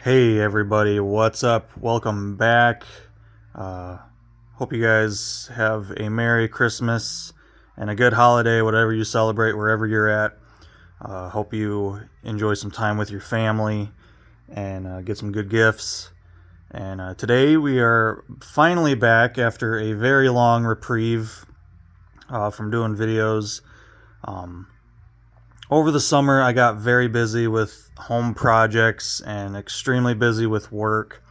Hey everybody, what's up? Welcome back. Uh, Hope you guys have a Merry Christmas and a good holiday, whatever you celebrate, wherever you're at. Hope you enjoy some time with your family and get some good gifts. And today we are finally back after a very long reprieve from doing videos. Um, Over the summer, I got very busy with home projects and extremely busy with work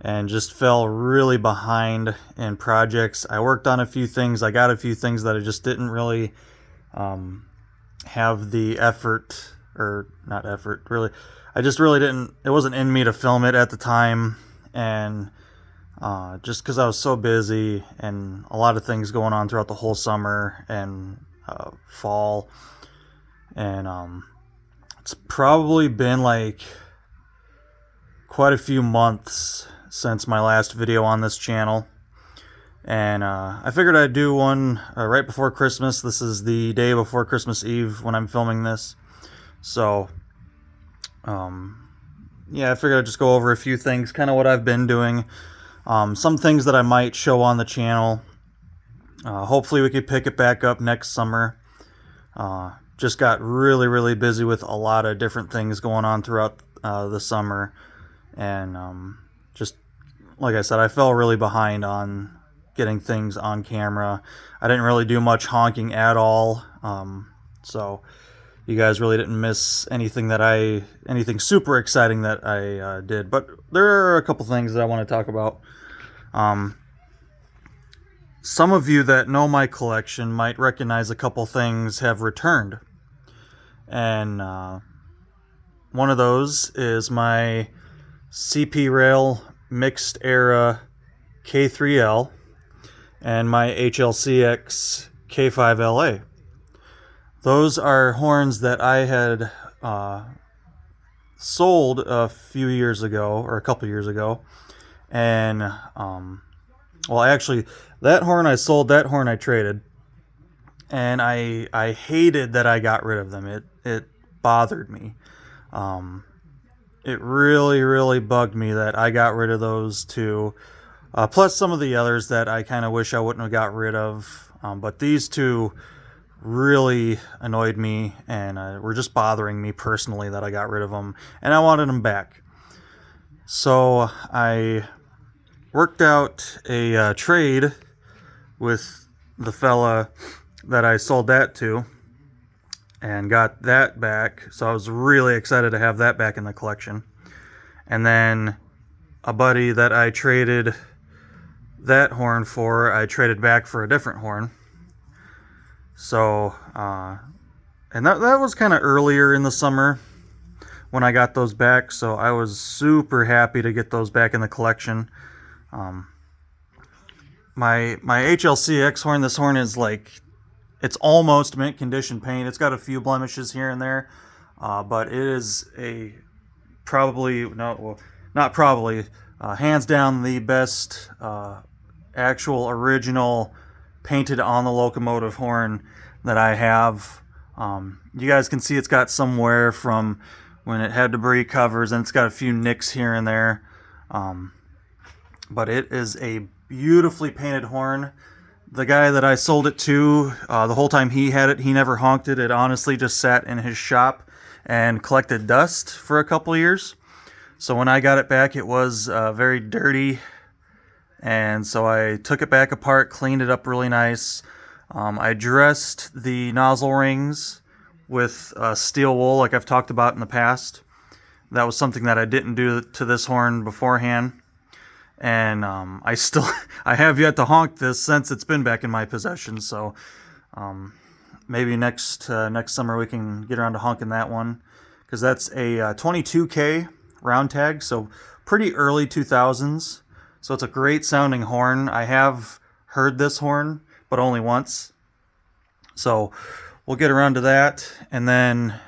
and just fell really behind in projects. I worked on a few things. I got a few things that I just didn't really um, have the effort, or not effort, really. I just really didn't, it wasn't in me to film it at the time. And just because I was so busy and a lot of things going on throughout the whole summer and fall. And it's probably been like quite a few months since my last video on this channel. And I figured I'd do one right before Christmas. This is the day before Christmas Eve when I'm filming this. So, yeah, I figured I'd just go over a few things, kind of what I've been doing. Some things that I might show on the channel. Hopefully we could pick it back up next summer. Just got really busy with a lot of different things going on throughout the summer. And just like I said, I fell really behind on getting things on camera. I didn't really do much honking at all. So you guys really didn't miss anything anything super exciting that I did. But there are a couple things that I want to talk about. Some of you that know my collection might recognize a couple things have returned. And one of those is my CP Rail Mixed Era K3L and my HLCX K5LA. Those are horns that I had sold a few years ago, or a couple years ago. And, well, actually, that horn I sold, that horn I traded. And I hated that I got rid of them. It bothered me. It really bugged me that I got rid of those two. Plus some of the others that I kind of wish I wouldn't have got rid of. But these two really annoyed me and were just bothering me personally that I got rid of them. And I wanted them back. So I worked out a trade with the fella that I sold that to and got that back. So I was really excited to have that back in the collection. And then a buddy that I traded that horn for, I traded back for a different horn. So, and that was kind of earlier in the summer when I got those back. So I was super happy to get those back in the collection. My HLCX horn, this horn is like, it's almost mint condition paint. It's got a few blemishes here and there, but it is hands down the best actual original painted on the locomotive horn that I have. You guys can see it's got some wear from when it had debris covers, and it's got a few nicks here and there. But it is a beautifully painted horn. The guy that I sold it to, the whole time he had it, he never honked it. It honestly just sat in his shop and collected dust for a couple years. So when I got it back, it was very dirty. And so I took it back apart, cleaned it up really nice. I dressed the nozzle rings with steel wool like I've talked about in the past. That was something that I didn't do to this horn beforehand. And I have yet to honk this since it's been back in my possession. So maybe next summer we can get around to honking that one, because that's a 22K round tag, so pretty early 2000s. So it's a great sounding horn. I have heard this horn, but only once. So we'll get around to that. And then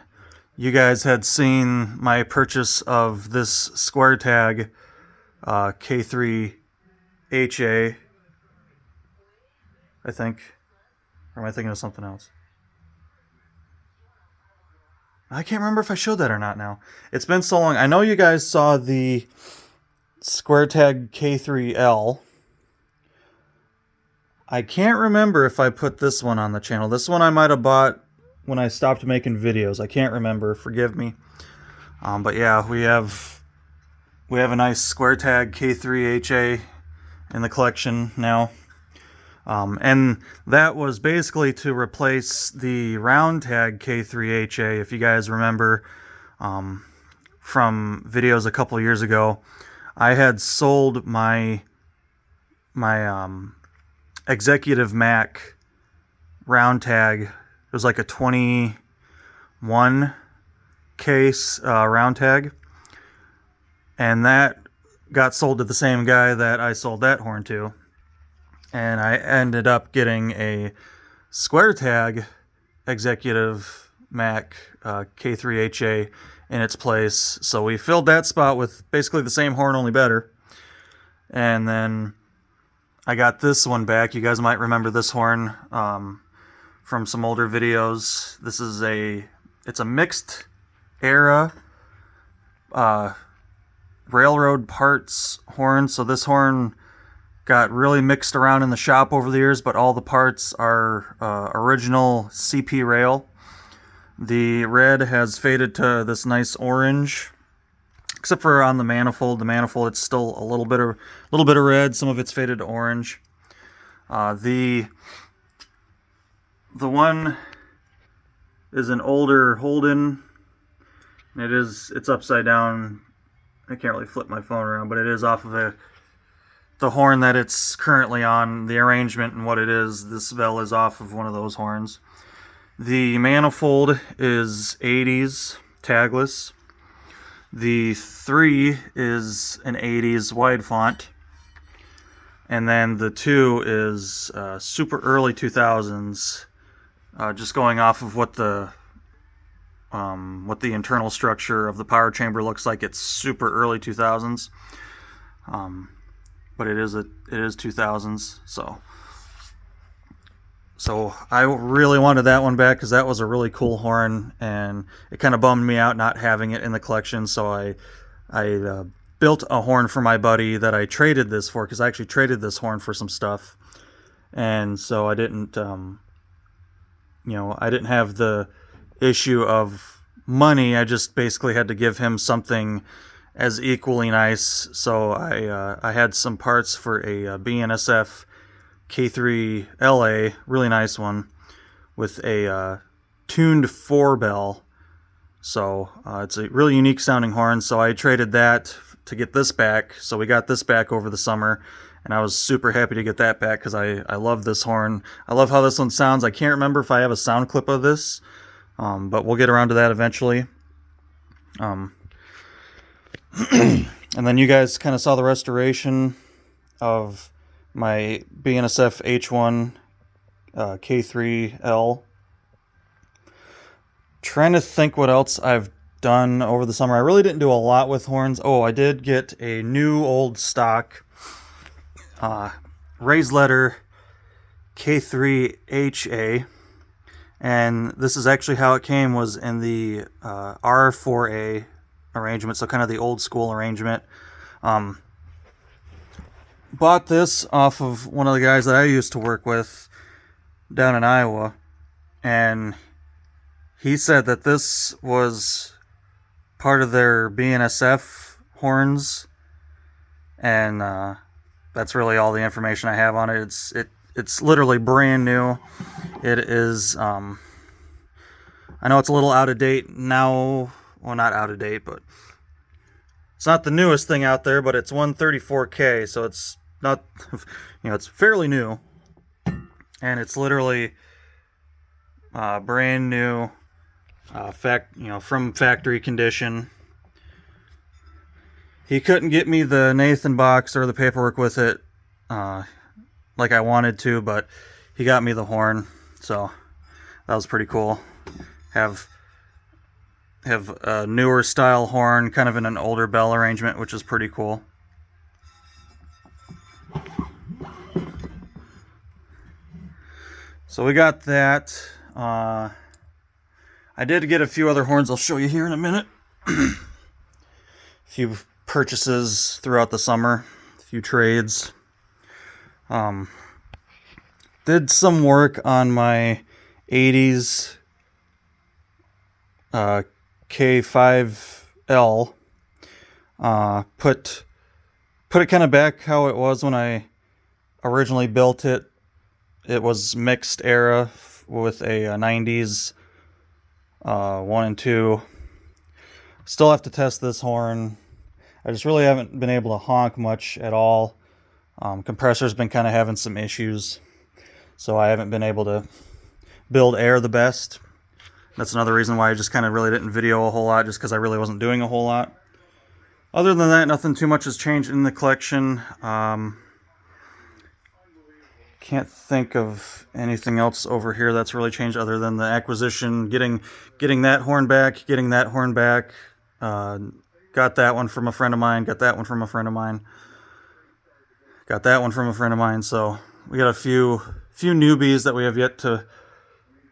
you guys had seen my purchase of this square tag K3HA, I think. Or am I thinking of something else? I can't remember if I showed that or not now. It's been so long. I know you guys saw the square tag K3L. I can't remember if I put this one on the channel. This one I might have bought when I stopped making videos. I can't remember. Forgive me. But yeah, we have a nice square tag K3HA in the collection now. And that was basically to replace the round tag K3HA, if you guys remember from videos a couple years ago. I had sold my Executive Mac round tag. It was like a 21 case round tag, and that got sold to the same guy that I sold that horn to. And I ended up getting a square tag Executive Mac K3HA in its place. So we filled that spot with basically the same horn, only better. And then I got this one back. You guys might remember this horn from some older videos. This is it's a mixed era railroad parts horn. So this horn got really mixed around in the shop over the years, but all the parts are original CP rail. The red has faded to this nice orange, except for on the manifold. The manifold, it's still a little bit of red. Some of it's faded to orange. The one is an older Holden. It's upside down. I can't really flip my phone around, but it is off of the horn that it's currently on. The arrangement and what it is, this bell is off of one of those horns. The manifold is 80s tagless. The 3 is an 80s wide font. And then the 2 is super early 2000s. Just going off of what the internal structure of the power chamber looks like. It's super early 2000s. But it is 2000s. So I really wanted that one back because that was a really cool horn, and it kind of bummed me out not having it in the collection. So I built a horn for my buddy that I traded this for, because I actually traded this horn for some stuff, and so I didn't, I didn't have the issue of money. I just basically had to give him something as equally nice. So I had some parts for a BNSF K3LA, really nice one, with a tuned 4 bell. So it's a really unique sounding horn. So I traded that to get this back. So we got this back over the summer, and I was super happy to get that back because I love this horn. I love how this one sounds. I can't remember if I have a sound clip of this, but we'll get around to that eventually. And then you guys kind of saw the restoration of my BNSF H1 K3L. Trying to think what else I've done over the summer. I really didn't do a lot with horns. Oh, I did get a new old stock raised letter K3HA, and this is actually how it came, was in the R4A arrangement, so kind of the old school arrangement. Bought this off of one of the guys that I used to work with down in Iowa, and he said that this was part of their BNSF horns, and that's really all the information I have on it. It's literally brand new. It is, I know it's a little out of date now. Well, not out of date, but it's not the newest thing out there, but it's 134K, so it's not, it's fairly new, and it's literally brand new, from factory condition. He couldn't get me the Nathan box or the paperwork with it like I wanted to, but he got me the horn, so that was pretty cool. Have a newer style horn, kind of in an older bell arrangement, which is pretty cool. So we got that. I did get a few other horns I'll show you here in a minute. A few purchases throughout the summer, a few trades. Did some work on my 80s K5L. Put it kind of back how it was when I originally built it. It was mixed era with a 90s 1 and 2. Still have to test this horn. I just really haven't been able to honk much at all. Compressor's been kind of having some issues, so I haven't been able to build air the best. That's another reason why I just kind of really didn't video a whole lot, just because I really wasn't doing a whole lot. Other than that, nothing too much has changed in the collection. Can't think of anything else over here that's really changed other than the acquisition, getting that horn back, getting that horn back. Got that one from a friend of mine, got that one from a friend of mine, got that one from a friend of mine. So we got a few newbies that we have yet to,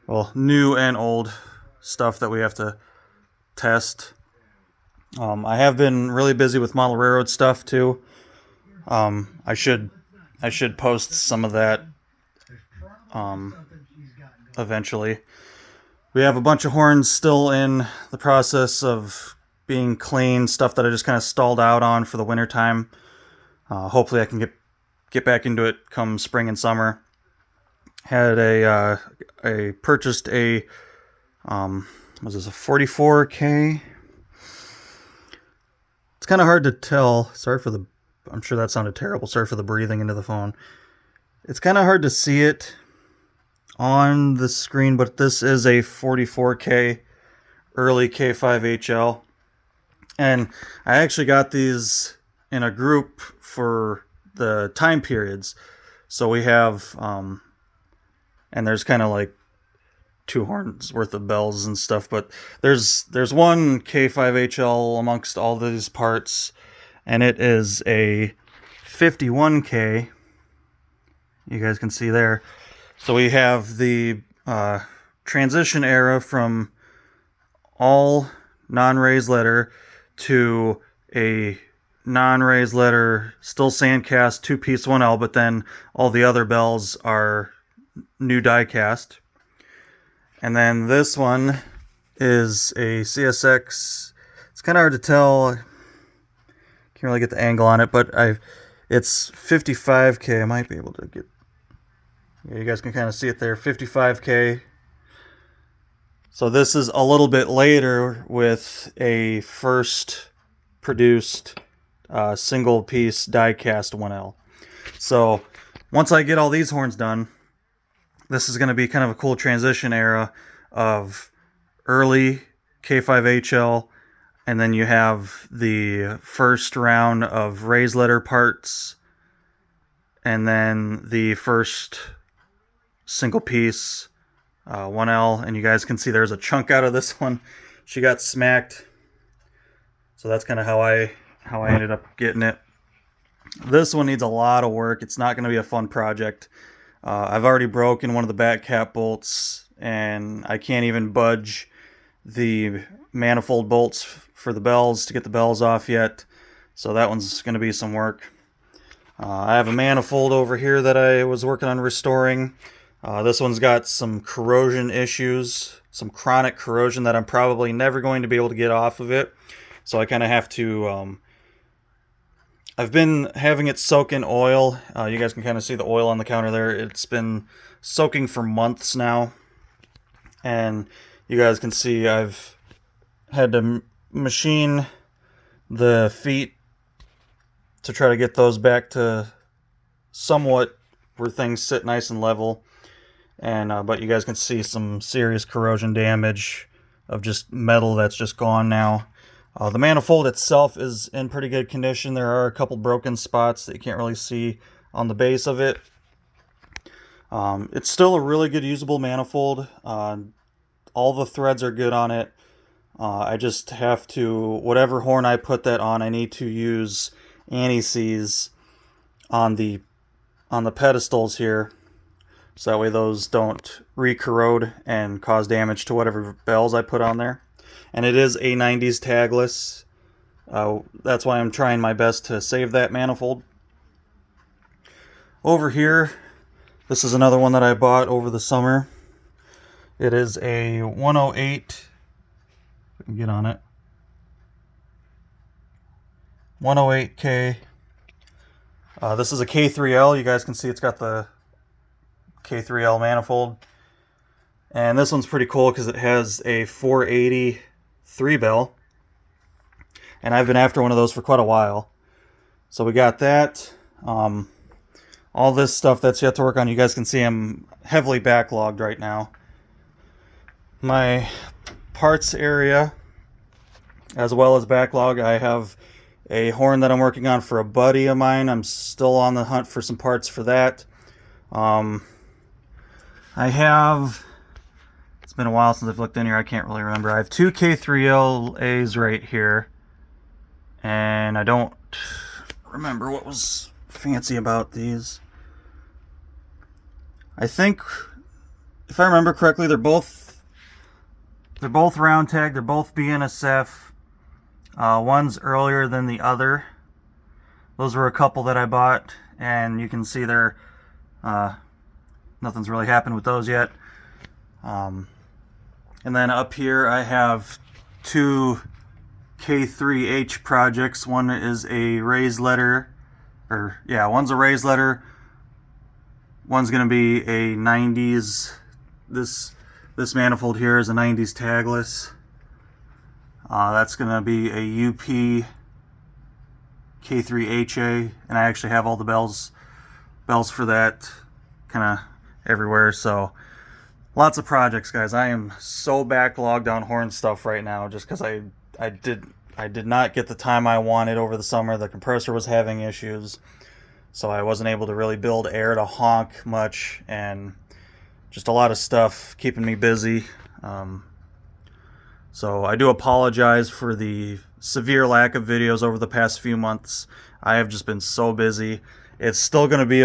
well, new and old stuff that we have to test. I have been really busy with model railroad stuff too. I should post some of that eventually. We have a bunch of horns still in the process of being cleaned, stuff that I just kind of stalled out on for the winter time. Hopefully I can get back into it come spring and summer. Had I purchased a was this a 44K? It's kind of hard to tell. I'm sure that sounded terrible. Sorry for the breathing into the phone. It's kind of hard to see it on the screen, but this is a 44K early K5HL. And I actually got these in a group for the time periods. So we have, and there's kind of like 2 horns worth of bells and stuff, but there's one K5HL amongst all these parts, and it is a 51K. You guys can see there. So we have the transition era from all non-raised letter to a non-raised letter, still sandcast 2-piece 1L, but then all the other bells are new die cast. And then this one is a CSX. It's kind of hard to tell. Can't really get the angle on it, but it's 55K. I might be able to get. Yeah, you guys can kind of see it there. 55K. So this is a little bit later with a first produced single piece die cast 1L. So once I get all these horns done, this is going to be kind of a cool transition era of early K5HL, and then you have the first round of raised letter parts, and then the first single piece 1L, and you guys can see there's a chunk out of this one. She got smacked, so that's kind of how I ended up getting it. This one needs a lot of work. It's not going to be a fun project. I've already broken one of the back cap bolts, and I can't even budge the manifold bolts for the bells to get the bells off yet. So that one's going to be some work. I have a manifold over here that I was working on restoring. This one's got some corrosion issues, some chronic corrosion that I'm probably never going to be able to get off of it. So I kind of have to... I've been having it soak in oil. You guys can kind of see the oil on the counter there. It's been soaking for months now. And you guys can see I've had to machine the feet to try to get those back to somewhat where things sit nice and level. And but you guys can see some serious corrosion damage of just metal that's just gone now. The manifold itself is in pretty good condition. There are a couple broken spots that you can't really see on the base of it. It's still a really good usable manifold. All the threads are good on it. I just have to, whatever horn I put that on, I need to use anti-seize on the pedestals here. so that way those don't re-corrode and cause damage to whatever bells I put on there. And it is a 90s tagless. That's why I'm trying my best to save that manifold. Over here, this is another one that I bought over the summer. It is a 108, if I can get on it, 108K. This is a K3L. You guys can see it's got the K3L manifold. And this one's pretty cool because it has a 480 3-bell. And I've been after one of those for quite a while. So we got that. All this stuff that's yet to work on, you guys can see I'm heavily backlogged right now. My parts area, as well as backlog, I have a horn that I'm working on for a buddy of mine. I'm still on the hunt for some parts for that. I have, it's been a while since I've looked in here, I can't really remember. I have two K3LAs right here, and I don't remember what was fancy about these. I think, if I remember correctly, they're both round tag, they're both BNSF. One's earlier than the other. Those were a couple that I bought, and you can see they're nothing's really happened with those yet. And then up here I have two K3H projects. One is a raised letter, one's a raised letter. One's going to be a 90s. This manifold here is a 90s tagless. That's going to be a UP K3HA, and I actually have all the bells for that kind of everywhere. So lots of projects, guys. I am so backlogged on horn stuff right now just because I did not get the time I wanted over the summer. The compressor was having issues, so I wasn't able to really build air to honk much, and just a lot of stuff keeping me busy. So I do apologize for the severe lack of videos over the past few months. I have just been so busy. It's still going to be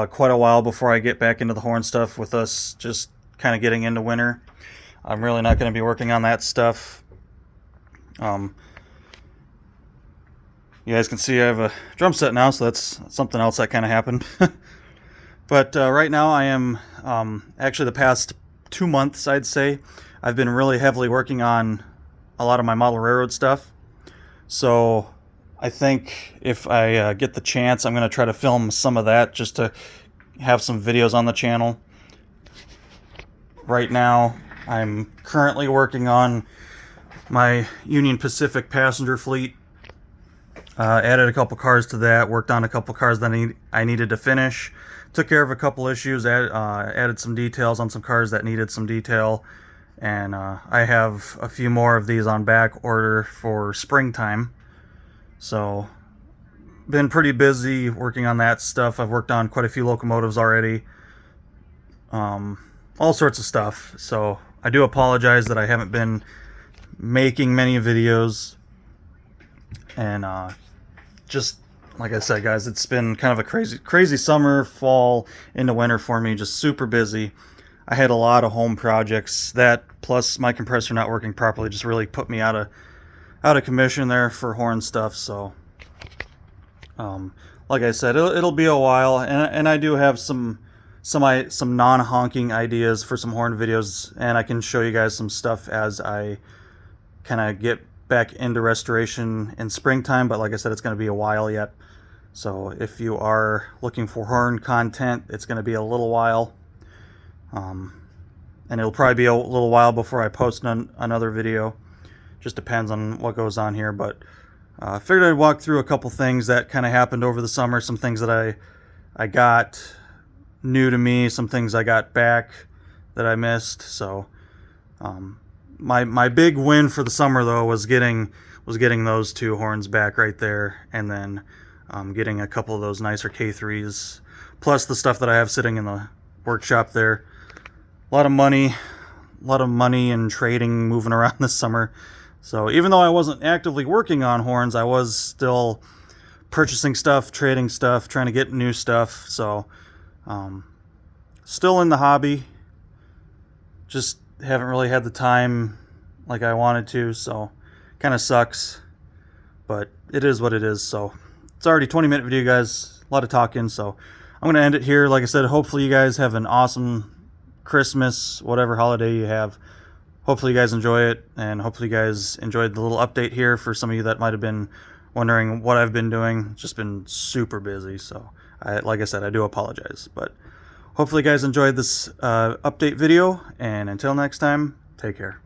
quite a while before I get back into the horn stuff, with us just kind of getting into winter. I'm really not going to be working on that stuff. You guys can see I have a drum set now, so that's something else that kind of happened. But right now I am, actually the past 2 months, I'd say, I've been really heavily working on a lot of my model railroad stuff. So I think if I get the chance, I'm going to try to film some of that just to have some videos on the channel. Right now, I'm currently working on my Union Pacific passenger fleet. Added a couple cars to that, worked on a couple cars that I needed to finish. Took care of a couple issues, added some details on some cars that needed some detail. And I have a few more of these on back order for springtime. So, been pretty busy working on that stuff. I've worked on quite a few locomotives already. All sorts of stuff. So, I do apologize that I haven't been making many videos. And just like I said, guys, it's been kind of a crazy summer, fall into winter for me. Just super busy. I had a lot of home projects. That plus my compressor not working properly just really put me out of commission there for horn stuff. So, like I said, it'll be a while, and I do have some non-honking ideas for some horn videos, and I can show you guys some stuff as I kind of get back into restoration in springtime. But like I said, it's going to be a while yet. So if you are looking for horn content, it's going to be a little while. And it'll probably be a little while before I post another video. Just depends on what goes on here. But I figured I'd walk through a couple things that kind of happened over the summer. Some things that I got new to me. Some things I got back that I missed. So my big win for the summer, though, was getting those two horns back right there. And then getting a couple of those nicer K3s. Plus the stuff that I have sitting in the workshop there. A lot of money and trading moving around this summer. So even though I wasn't actively working on horns, I was still purchasing stuff, trading stuff, trying to get new stuff. So still in the hobby, just haven't really had the time like I wanted to, so kind of sucks, but it is what it is. So it's already 20-minute video, guys, a lot of talking, so I'm going to end it here. Like I said, hopefully you guys have an awesome Christmas, whatever holiday you have. Hopefully you guys enjoy it, and hopefully you guys enjoyed the little update here for some of you that might have been wondering what I've been doing. It's just been super busy, so like I said, I do apologize. But hopefully you guys enjoyed this update video, and until next time, take care.